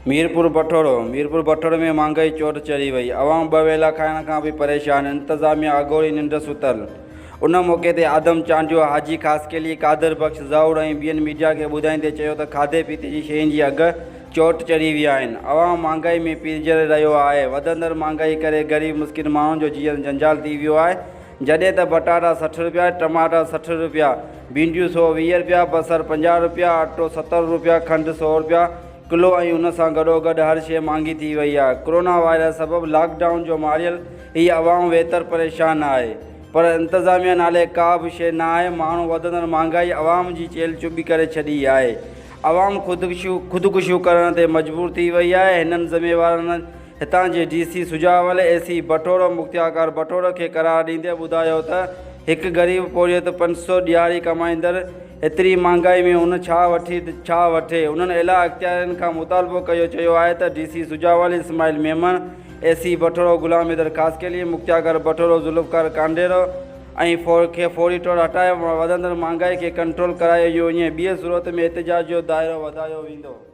मीरपुर बठोड़ो में महंगाई चोट चढ़ी वई। अवाम ब वेला खाइण खां भी परेशान। इंतज़ामिया अगोरी निंड सुतल। उन मौके ते आदम चांडियो, हाजी ख़ासकेली, कादर बख्श, ज़हूर ऐं ॿियनि मीडिया खे ॿुधाईंदे चयो त खाधे पीते जी शयुनि जी अघ चोट चढ़ी विया आहिनि। अवाम महांगाई में पीरजल रहियो आहे। वधंदड़ महांगाई करे ग़रीब मुस्किन माण्हुनि जो जीवन जंजाल थी वियो आहे। जॾहिं त पटाटा 60 रुपया, टमाटा 60 रुपया, भिंडियूं 120 रुपया, बसर 50 रुपया, अटो 70 रुपया, खंडु 100 रुपया किलो ऐं उन सां गॾोगॾु हर शइ महांगी थी वई आहे। कोरोना वायरस सबबि लॉकडाउन जो मारियल हीअ अवाम वेतर परेशान आहे, पर इंतज़ामिया नाले का बि शइ न आहे। माण्हू वधंदड़ महांगाई अवाम जी चेल चुॿी करे छॾी आहे। अवाम ख़ुदकुशियूं करण ते मजबूर थी वई आहे। हिननि ज़िम्मेवारनि हितां जे DC सुजावल AC बठोड़ो मुख्तियार बठोड़ खे करार ॾींदे ॿुधायो त हिकु ग़रीब पोरियत 500 ॾियारी कमाईंदड़ एतिरी महांगाई में उन छा वठे। उन्हनि एला अख़्तियारनि खां मुतालबो कयो। चयो आहे त DC सुजावल इस्माइल मेमन, AC बठोड़ो गुलाम हैदर ख़ासकेली, मुख्तियार बठोड़ो ज़ुल्फ़कार कांडेरो ऐं खे फौरी तौरु हटाए वधंदड़ महांगाई खे कंट्रोल करायो वञे। ॿिए सूरत में एहतिजाज जो दाइरो वधायो वेंदो।